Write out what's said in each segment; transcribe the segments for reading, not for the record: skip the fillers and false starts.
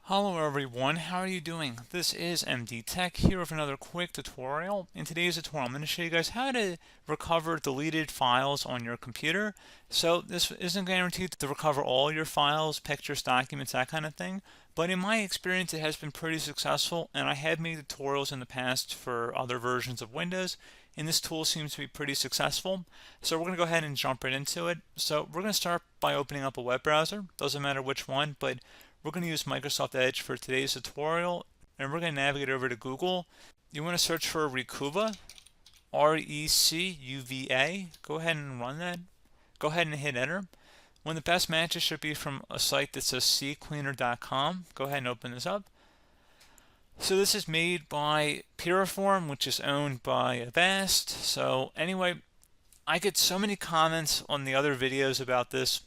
Hello everyone, how are you doing? This is MD Tech here with another quick tutorial. In today's tutorial, I'm going to show you guys how to recover deleted files on your computer. So this isn't guaranteed to recover all your files, pictures, documents, that kind of thing. But in my experience, it has been pretty successful, and I have made tutorials in the past for other versions of Windows, and this tool seems to be pretty successful. So we're going to go ahead and jump right into it. So we're going to start by opening up a web browser. Doesn't matter which one, but we're going to use Microsoft Edge for today's tutorial, and we're going to navigate over to Google. You want to search for Recuva, Recuva. Go ahead and run that. Go ahead and hit enter. One of the best matches should be from a site that says ccleaner.com. Go ahead and open this up. So this is made by Piriform, which is owned by Avast. So anyway, I get so many comments on the other videos about this.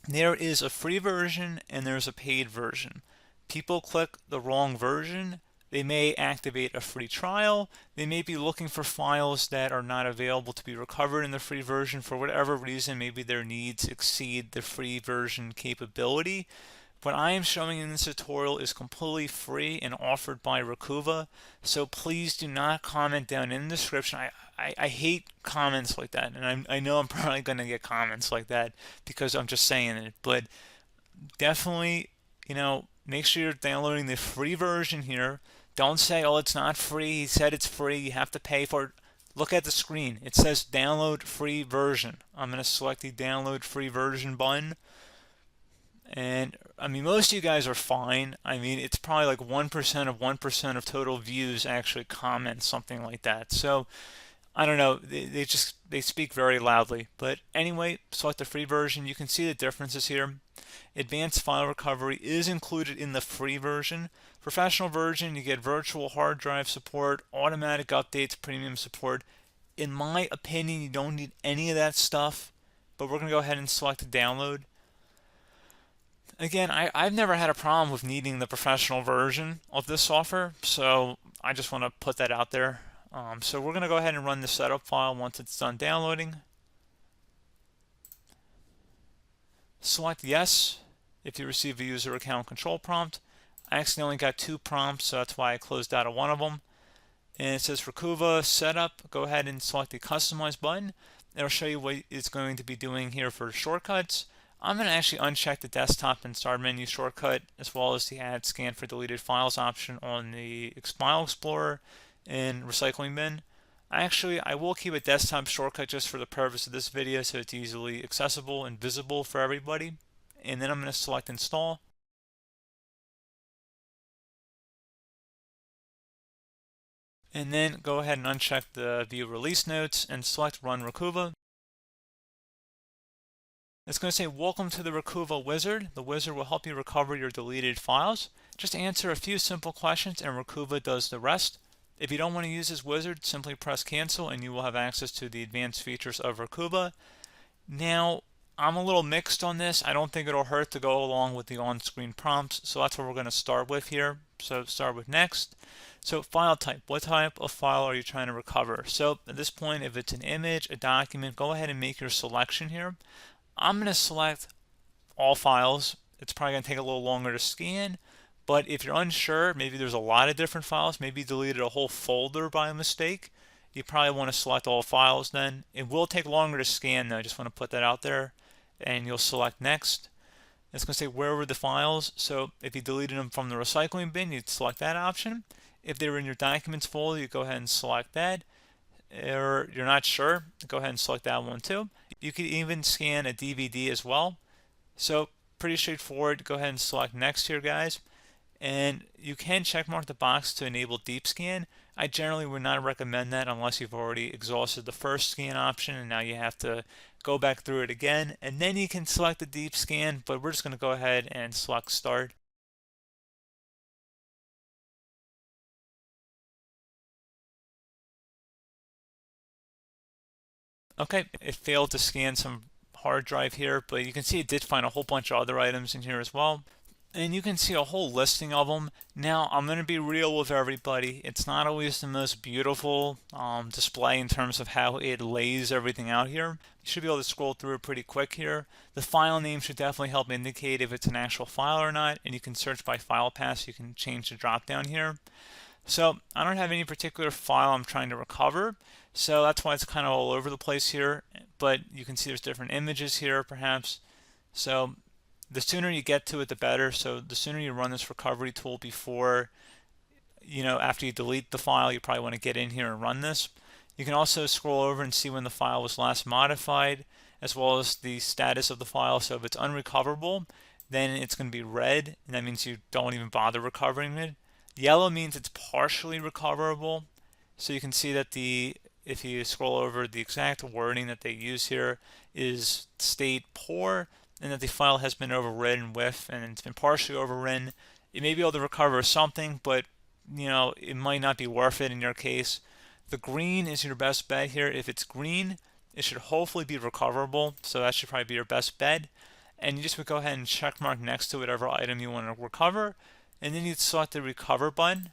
There is a free version and there's a paid version. People click the wrong version. They may activate a free trial. They may be looking for files that are not available to be recovered in the free version for whatever reason. Maybe their needs exceed the free version capability. What I am showing in this tutorial is completely free and offered by Recuva, so please do not comment down in the description. I hate comments like that, and I know I'm probably going to get comments like that because I'm just saying it, but definitely, make sure you're downloading the free version here. Don't say, oh, it's not free. He said it's free. You have to pay for it. Look at the screen. It says download free version. I'm going to select the download free version button. And I mean, most of you guys are fine. I mean, it's probably like 1% of 1% of total views actually comment something like that. So I don't know. They speak very loudly. But anyway, select the free version. You can see the differences here. Advanced file recovery is included in the free version. Professional version, you get virtual hard drive support, automatic updates, premium support. In my opinion, you don't need any of that stuff. But we're going to go ahead and select download. Again, I've never had a problem with needing the professional version of this software, so I just want to put that out there. So we're going to go ahead and run the setup file once it's done downloading. Select yes if you receive a user account control prompt. I actually only got 2 prompts, so that's why I closed out of one of them. And it says Recuva setup. Go ahead and select the customize button. It'll show you what it's going to be doing here for shortcuts. I'm going to actually uncheck the desktop and start menu shortcut as well as the add scan for deleted files option on the File Explorer and recycling bin. I will keep a desktop shortcut just for the purpose of this video so it's easily accessible and visible for everybody. And then I'm going to select install. And then go ahead and uncheck the view release notes and select run Recuva. It's going to say, welcome to the Recuva wizard. The wizard will help you recover your deleted files. Just answer a few simple questions and Recuva does the rest. If you don't want to use this wizard, simply press cancel and you will have access to the advanced features of Recuva. Now, I'm a little mixed on this. I don't think it'll hurt to go along with the on-screen prompts, so that's what we're going to start with here. So start with next. So file type, what type of file are you trying to recover? So at this point, if it's an image, a document, go ahead and make your selection here. I'm going to select all files. It's probably going to take a little longer to scan, but if you're unsure, maybe there's a lot of different files, maybe you deleted a whole folder by mistake, you probably want to select all files then. It will take longer to scan though, I just want to put that out there, and you'll select next. It's going to say where were the files, so if you deleted them from the recycling bin, you'd select that option. If they were in your documents folder, you go ahead and select that. Or you're not sure, go ahead and select that one too. You could even scan a DVD as well. So pretty straightforward. Go ahead and select next here, guys. And you can check mark the box to enable deep scan. I generally would not recommend that unless you've already exhausted the first scan option and now you have to go back through it again. And then you can select the deep scan, but we're just going to go ahead and select start. Okay, it failed to scan some hard drive here, but you can see it did find a whole bunch of other items in here as well. and you can see a whole listing of them. Now, I'm going to be real with everybody. It's not always the most beautiful display in terms of how it lays everything out here. You should be able to scroll through it pretty quick here. The file name should definitely help indicate if it's an actual file or not, and you can search by file path. You can change the drop down here. So I don't have any particular file I'm trying to recover, so that's why it's kind of all over the place here, but you can see there's different images here perhaps. So the sooner you get to it, the better. So the sooner you run this recovery tool before, after you delete the file, you probably want to get in here and run this. You can also scroll over and see when the file was last modified, as well as the status of the file. So if it's unrecoverable, then it's going to be red, and that means you don't even bother recovering it. Yellow means it's partially recoverable. So you can see that if you scroll over, the exact wording that they use here is state poor, and that the file has been overridden with, and it's been partially overridden. It may be able to recover something, but it might not be worth it in your case. The green is your best bet here. If it's green, it should hopefully be recoverable, so that should probably be your best bet. And you just would go ahead and check mark next to whatever item you want to recover, and then you'd select the recover button,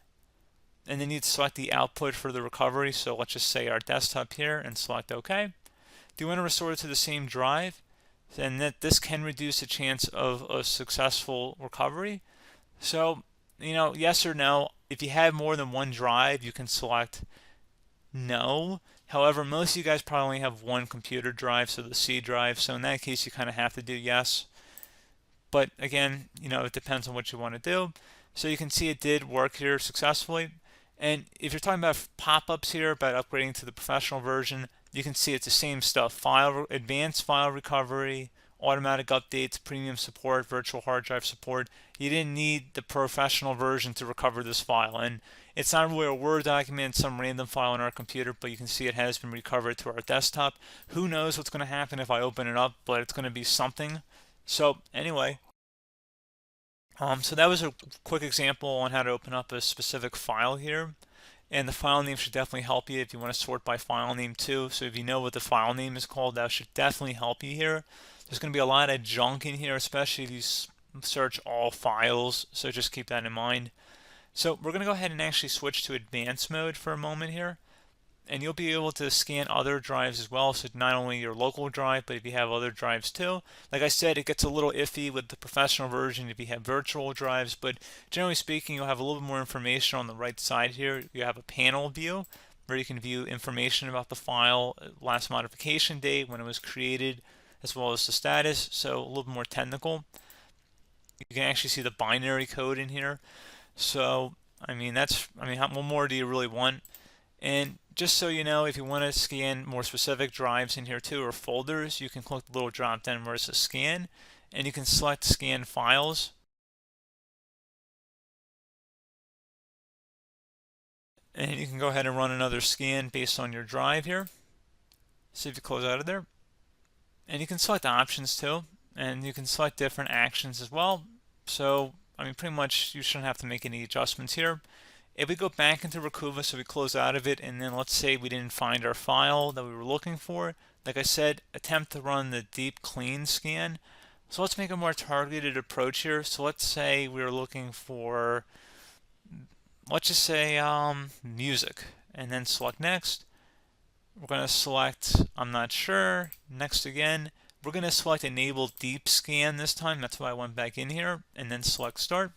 and then you'd select the output for the recovery. So let's just say our desktop here and select OK. Do you want to restore it to the same drive? And that this can reduce the chance of a successful recovery. So, yes or no. If you have more than one drive, you can select no. However, most of you guys probably only have one computer drive, so the C drive. So in that case, you kind of have to do yes. But again, it depends on what you want to do. So you can see it did work here successfully. And if you're talking about pop-ups here about upgrading to the professional version, you can see it's the same stuff. Advanced file recovery, automatic updates, premium support, virtual hard drive support. You didn't need the professional version to recover this file. And it's not really a Word document, some random file on our computer, but you can see it has been recovered to our desktop. Who knows what's going to happen if I open it up, but it's going to be something. So anyway, so that was a quick example on how to open up a specific file here. And the file name should definitely help you if you want to sort by file name too. So if you know what the file name is called, that should definitely help you here. There's going to be a lot of junk in here, especially if you search all files. So just keep that in mind. So we're going to go ahead and actually switch to advanced mode for a moment here. And you'll be able to scan other drives as well, so not only your local drive, but if you have other drives too. Like I said, it gets a little iffy with the professional version if you have virtual drives, but generally speaking, you'll have a little bit more information on the right side here. You have a panel view where you can view information about the file, last modification date, when it was created, as well as the status, so a little more technical. You can actually see the binary code in here. So, what more do you really want? And just so you know, if you want to scan more specific drives in here too, or folders, you can click the little drop down where it says scan, and you can select scan files. And you can go ahead and run another scan based on your drive here. See if you close out of there. And you can select options too, and you can select different actions as well. So, pretty much you shouldn't have to make any adjustments here. If we go back into Recuva, so we close out of it, and then let's say we didn't find our file that we were looking for, like I said, attempt to run the deep clean scan. So let's make a more targeted approach here. So let's say we were looking for, let's just say music, and then select next. We're going to select I'm not sure, next again. We're going to select enable deep scan this time. That's why I went back in here, and then select start.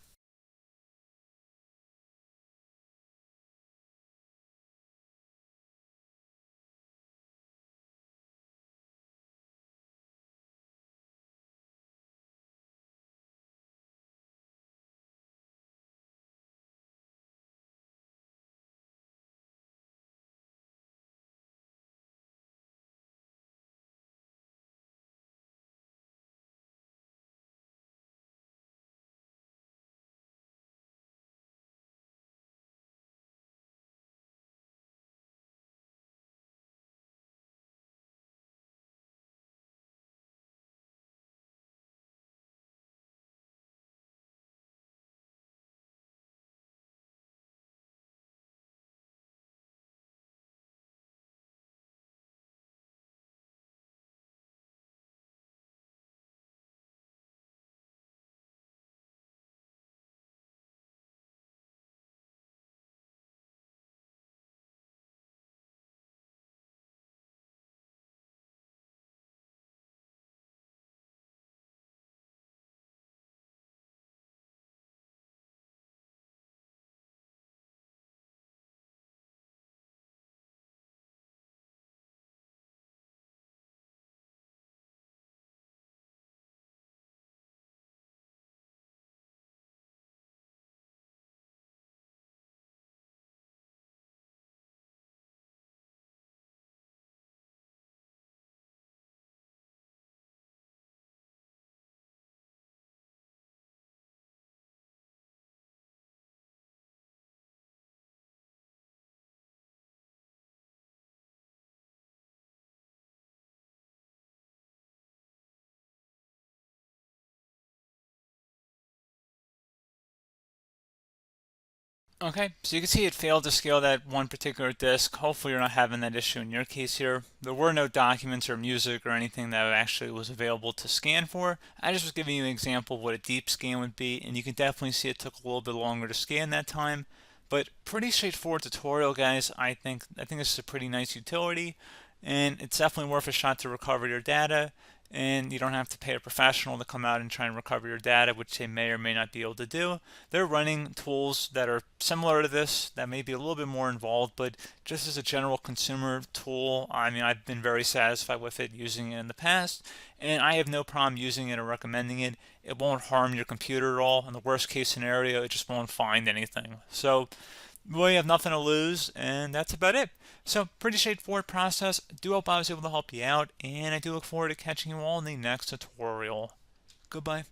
Okay, so you can see it failed to scale that one particular disk. Hopefully you're not having that issue in your case here. There were no documents or music or anything that actually was available to scan for. I just was giving you an example of what a deep scan would be, and you can definitely see it took a little bit longer to scan that time. But pretty straightforward tutorial, guys. I think this is a pretty nice utility, and it's definitely worth a shot to recover your data. And you don't have to pay a professional to come out and try and recover your data, which they may or may not be able to do. They're running tools that are similar to this that may be a little bit more involved, but just as a general consumer tool, I mean, I've been very satisfied with it using it in the past, and I have no problem using it or recommending it. It won't harm your computer at all. In the worst case scenario, it just won't find anything. So we have nothing to lose, and that's about it. So pretty straightforward process. I do hope I was able to help you out, and I do look forward to catching you all in the next tutorial. Goodbye.